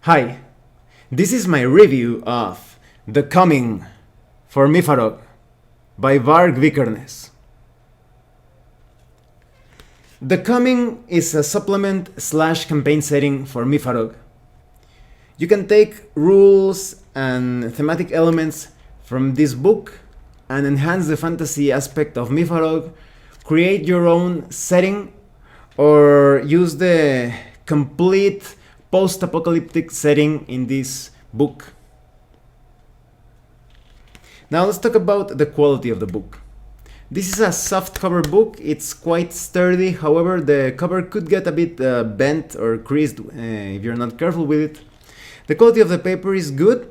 Hi, this is my review of The Coming for MYFAROG by Varg Vikernes. The Coming is a supplement / campaign setting for MYFAROG. You can take rules and thematic elements from this book and enhance the fantasy aspect of MYFAROG, create your own setting, or use the complete post-apocalyptic setting in this book. Now let's talk about the quality of the book. This is a soft cover book, it's quite sturdy, however the cover could get a bit bent or creased if you're not careful with it. The quality of the paper is good,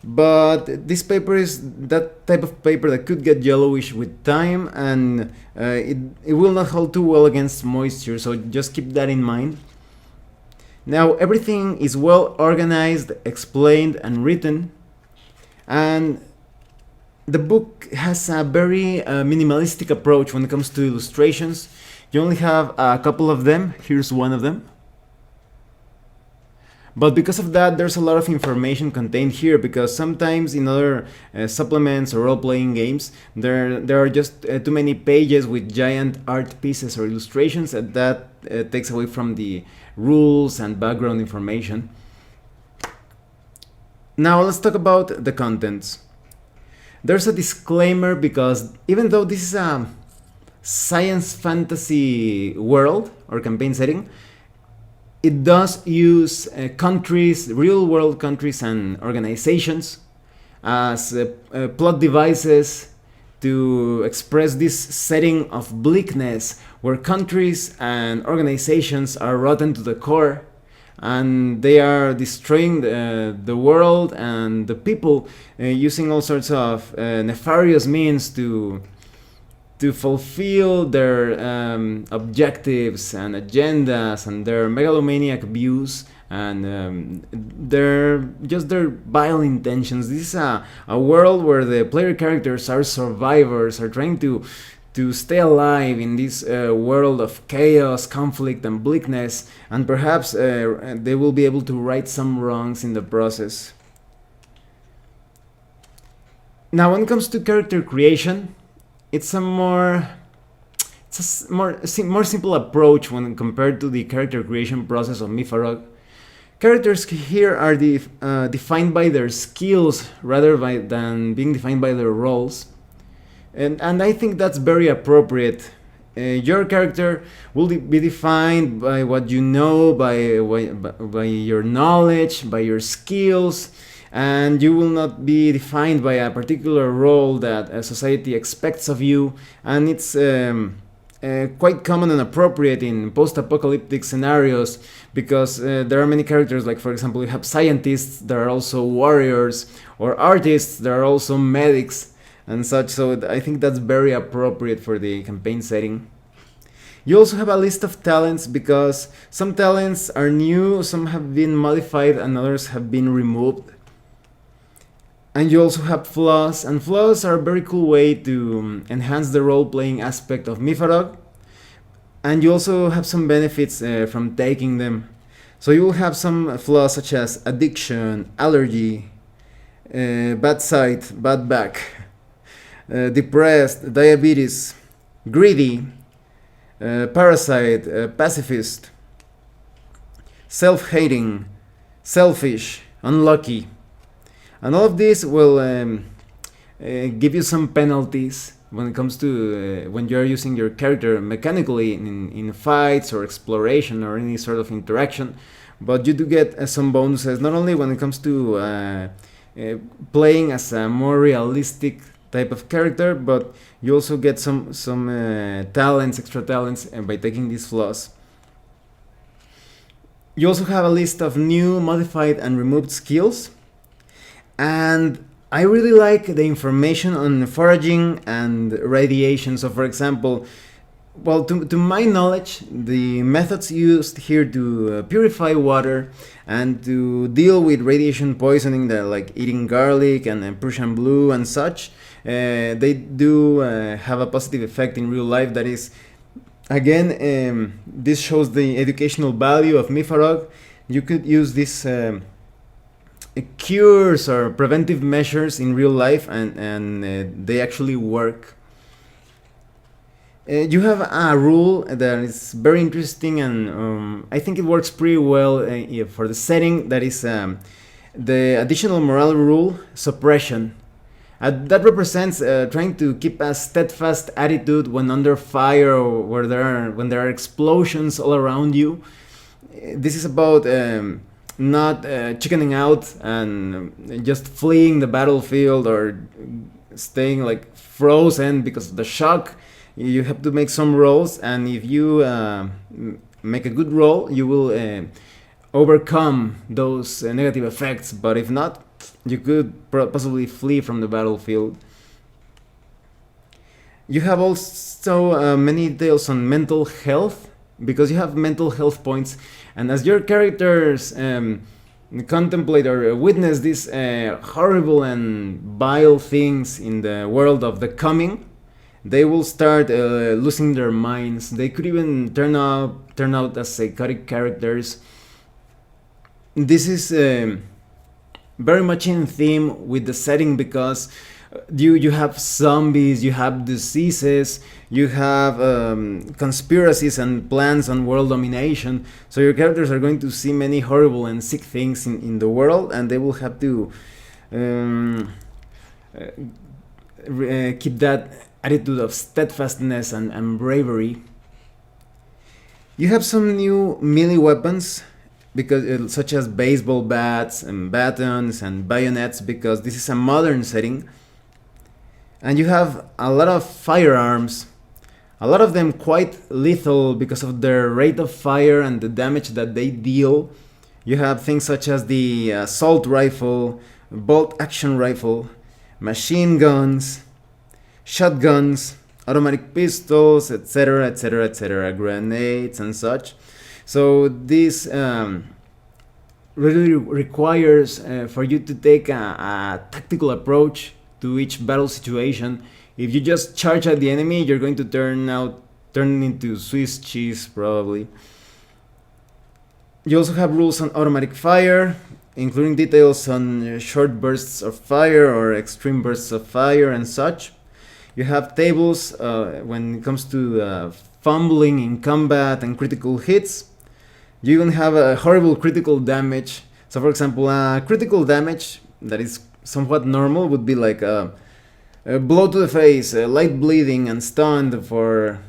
but this paper is that type of paper that could get yellowish with time, and it will not hold too well against moisture, so just keep that in mind. Now everything is well organized, explained and written, and the book has a very minimalistic approach when it comes to illustrations. You only have a couple of them, here's one of them. But because of that, there's a lot of information contained here, because sometimes in other supplements or role-playing games, there are just too many pages with giant art pieces or illustrations, and that takes away from the rules and background information. Now let's talk about the contents. There's a disclaimer, because even though this is a science fantasy world or campaign setting, it does use countries, real-world countries and organizations as plot devices to express this setting of bleakness where countries and organizations are rotten to the core and they are destroying the world and the people using all sorts of nefarious means to fulfill their objectives and agendas and their megalomaniac views and their vile intentions. This is a world where the player characters are survivors, are trying to stay alive in this world of chaos, conflict and bleakness, and perhaps they will be able to right some wrongs in the process. Now when it comes to character creation, it's a more simple approach when compared to the character creation process of MYFAROG. Characters here are defined by their skills rather than being defined by their roles, and I think that's very appropriate. Your character will be defined by what you know, by your knowledge, by your skills, and you will not be defined by a particular role that society expects of you. And it's quite common and appropriate in post-apocalyptic scenarios, because there are many characters, like for example you have scientists that are also warriors, or artists that are also medics and such, so I think that's very appropriate for the campaign setting. You also have a list of talents, because some talents are new, some have been modified and others have been removed. And you also have flaws, and flaws are a very cool way to enhance the role-playing aspect of MYFAROG. And you also have some benefits from taking them. So you will have some flaws such as addiction, allergy, bad sight, bad back, depressed, diabetes, greedy, parasite, pacifist, self-hating, selfish, unlucky. And all of this will give you some penalties when it comes to when you're using your character mechanically in fights or exploration or any sort of interaction. But you do get some bonuses, not only when it comes to playing as a more realistic type of character, but you also get some talents, extra talents, by taking these flaws. You also have a list of new, modified and removed skills. And I really like the information on foraging and radiation. So for example, well, to my knowledge, the methods used here to purify water and to deal with radiation poisoning, that like eating garlic and Prussian blue and such, they do have a positive effect in real life. That is, again, this shows the educational value of MYFAROG. You could use this cures or preventive measures in real life, and they actually work. You have a rule that is very interesting, and I think it works pretty well for the setting. That is the additional Morel Rule, suppression. That represents trying to keep a steadfast attitude when under fire, or when there are explosions all around you. This is about not chickening out and just fleeing the battlefield, or staying like frozen because of the shock. You have to make some rolls, and if you make a good roll, you will overcome those negative effects. But if not, you could possibly flee from the battlefield. You have also many details on mental health, because you have mental health points, and as your characters contemplate or witness these horrible and vile things in the world of the coming, they will start losing their minds. They could even turn out as psychotic characters. This is very much in theme with the setting, because you have zombies, you have diseases, you have conspiracies and plans on world domination. So your characters are going to see many horrible and sick things in the world, and they will have to keep that attitude of steadfastness and bravery. You have some new melee weapons, because such as baseball bats and batons and bayonets, because this is a modern setting. And you have a lot of firearms, a lot of them quite lethal because of their rate of fire and the damage that they deal. You have things such as the assault rifle, bolt action rifle, machine guns, shotguns, automatic pistols, etc., etc., etc., grenades and such. So this really requires for you to take a tactical approach to each battle situation. If you just charge at the enemy, you're going to turn into Swiss cheese probably. You also have rules on automatic fire, including details on short bursts of fire or extreme bursts of fire and such. You have tables when it comes to fumbling in combat and critical hits. You even have a horrible critical damage. So for example, critical damage that is somewhat normal would be like a blow to the face, light bleeding, and stunned for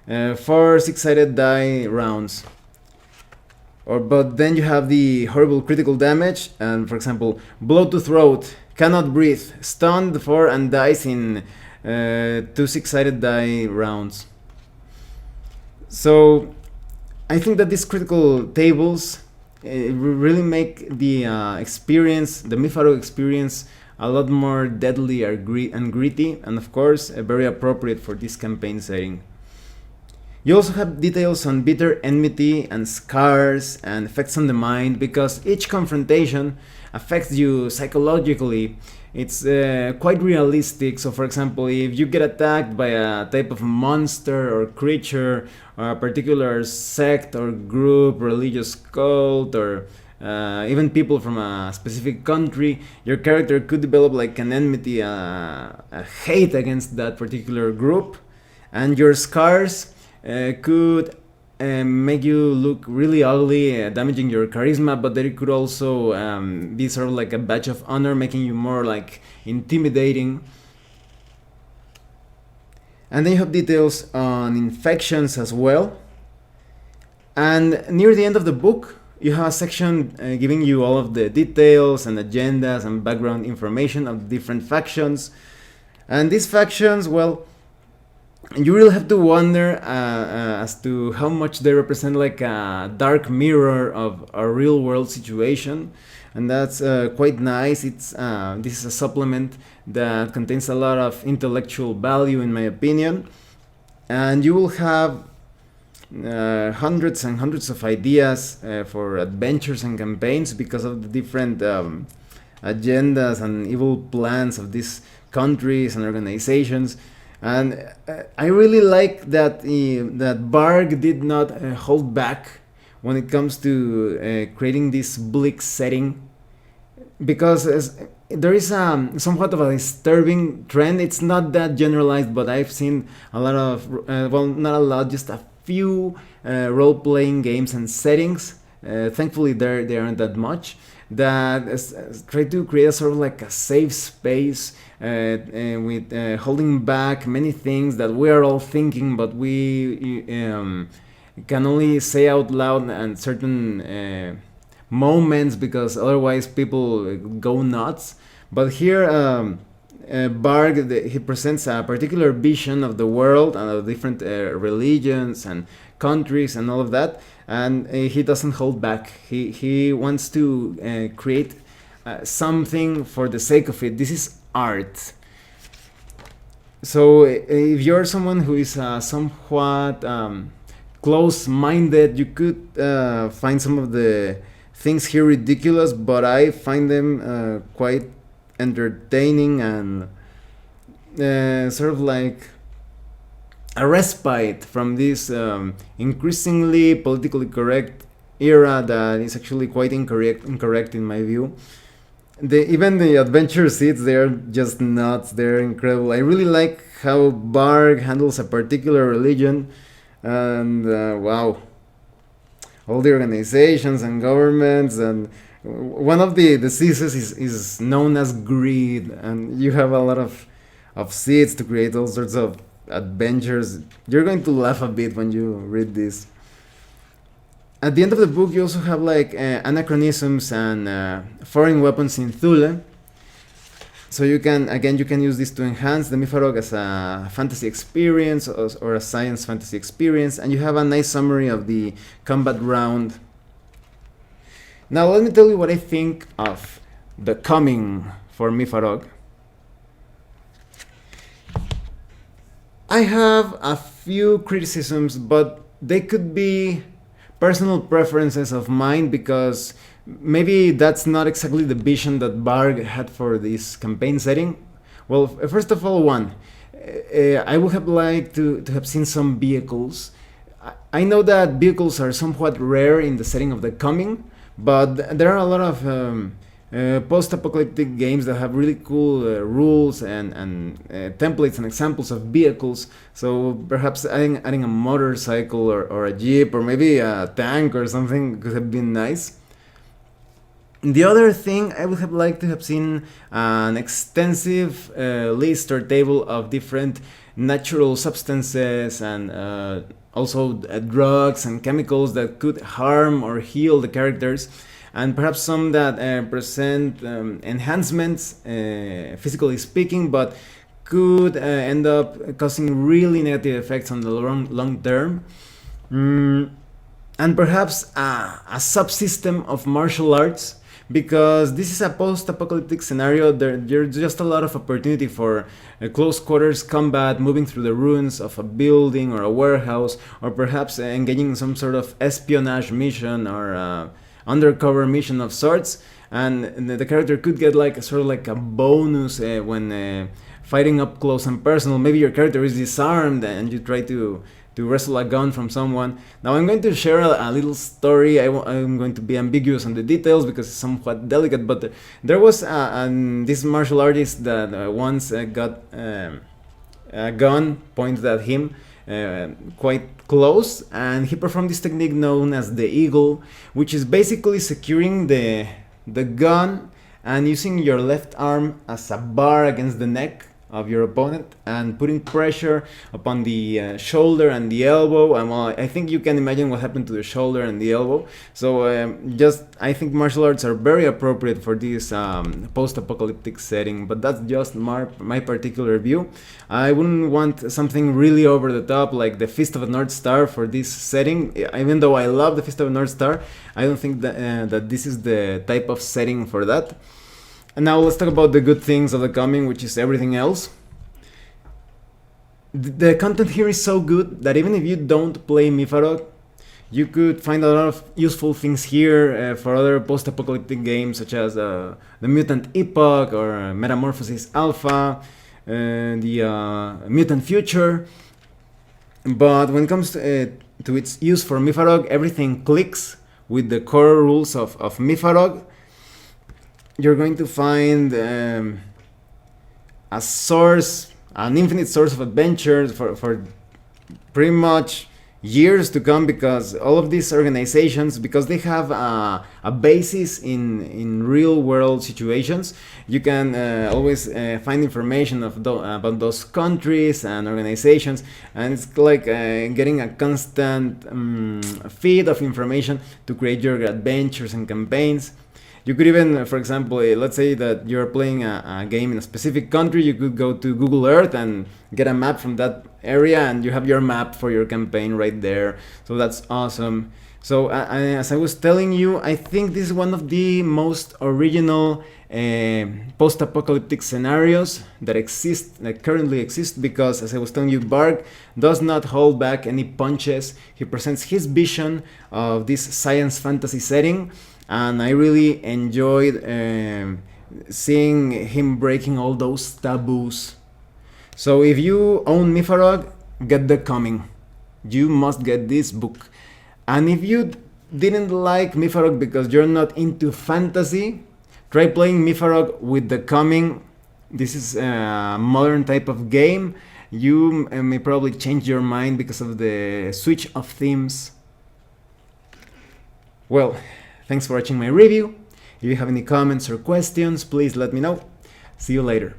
4 6-sided die rounds. But then you have the horrible critical damage, and for example, blow to throat, cannot breathe, stunned for, and dies in 2 6-sided die rounds. So I think that these critical tables really make the experience, the MYFAROG experience, a lot more deadly and gritty, and of course very appropriate for this campaign setting. You also have details on bitter enmity and scars and effects on the mind, because each confrontation affects you psychologically. It's quite realistic. So for example, if you get attacked by a type of monster or creature, or a particular sect or group, religious cult, or even people from a specific country, your character could develop like an enmity, a hate against that particular group, and your scars could make you look really ugly, damaging your charisma, but they could also be sort of like a badge of honor, making you more like intimidating. And then you have details on infections as well. And near the end of the book, you have a section giving you all of the details and agendas and background information of the different factions. And these factions, well, you really have to wonder as to how much they represent like a dark mirror of a real world situation, and that's quite nice. This is a supplement that contains a lot of intellectual value, in my opinion, and you will have hundreds and hundreds of ideas for adventures and campaigns because of the different agendas and evil plans of these countries and organizations. And I really like that that Barg did not hold back when it comes to creating this bleak setting. because there is somewhat of a disturbing trend. It's not that generalized, but I've seen a lot of, well, not a lot, just a few role-playing games and settings. Thankfully, they aren't that much. That try to create a sort of like a safe space with holding back many things that we are all thinking, but we can only say out loud and certain moments, because otherwise people go nuts. But here, Barg, he presents a particular vision of the world and of different religions and countries and all of that, and he doesn't hold back. He wants to create something for the sake of it. This is art. So if you're someone who is somewhat close-minded, you could find some of the things here ridiculous, but I find them quite entertaining and sort of like a respite from this increasingly politically correct era that is actually quite incorrect in my view. Even the adventure seats, they're just nuts. They're incredible. I really like how Barg handles a particular religion, and wow, all the organizations and governments, and one of the diseases is known as greed, and you have a lot of seeds to create all sorts of adventures. You're going to laugh a bit when you read this. At the end of the book, you also have like anachronisms and foreign weapons in Thule. So you can use this to enhance the MYFAROG as a fantasy experience or a science fantasy experience, and you have a nice summary of the combat round. Now let me tell you what I think of The Coming for MYFAROG. I have a few criticisms, but they could be personal preferences of mine, because maybe that's not exactly the vision that Barg had for this campaign setting. Well, first of all, I would have liked to have seen some vehicles. I know that vehicles are somewhat rare in the setting of The Coming, but there are a lot of post-apocalyptic games that have really cool rules and templates and examples of vehicles. So perhaps adding a motorcycle or a jeep or maybe a tank or something could have been nice. The other thing, I would have liked to have seen an extensive list or table of different natural substances and also drugs and chemicals that could harm or heal the characters, and perhaps some that present enhancements, physically speaking, but could end up causing really negative effects on the long term. And perhaps a subsystem of martial arts, because this is a post-apocalyptic scenario. There's just a lot of opportunity for close quarters combat, moving through the ruins of a building or a warehouse, or perhaps engaging in some sort of espionage mission or undercover mission of sorts, and the character could get like a sort of like a bonus when fighting up close and personal. Maybe your character is disarmed and you try to wrestle a gun from someone. Now I'm going to share a little story. I'm going to be ambiguous on the details because it's somewhat delicate, but there was this martial artist that once got a gun pointed at him quite close, and he performed this technique known as the eagle, which is basically securing the gun and using your left arm as a bar against the neck of your opponent and putting pressure upon the shoulder and the elbow. And well, I think you can imagine what happened to the shoulder and the elbow. So I think martial arts are very appropriate for this post-apocalyptic setting, but that's just my particular view. I wouldn't want something really over the top like the Fist of the North Star for this setting. Even though I love the Fist of the North Star, I don't think that this is the type of setting for that. And now let's talk about the good things of The Coming, which is everything else. The content here is so good that even if you don't play MYFAROG, you could find a lot of useful things here for other post-apocalyptic games, such as the Mutant Epoch or Metamorphosis Alpha, the Mutant Future. But when it comes to its use for MYFAROG, everything clicks with the core rules of MYFAROG. you're going to find a source, an infinite source of adventures for pretty much years to come, because all of these organizations, because they have a basis in real world situations, you can always find information about those countries and organizations, and it's like getting a constant feed of information to create your adventures and campaigns. You could even, for example, let's say that you're playing a game in a specific country, you could go to Google Earth and get a map from that area, and you have your map for your campaign right there. So that's awesome. So as I was telling you, I think this is one of the most original post-apocalyptic scenarios that currently exist, because, as I was telling you, Bark does not hold back any punches. He presents his vision of this science fantasy setting, and I really enjoyed seeing him breaking all those taboos. So if you own MYFAROG, get the coming. You must get this book. And if you didn't like MYFAROG because you're not into fantasy, try playing MYFAROG with the coming. This is a modern type of game. You may probably change your mind because of the switch of themes. Well, thanks for watching my review. If you have any comments or questions, please let me know. See you later.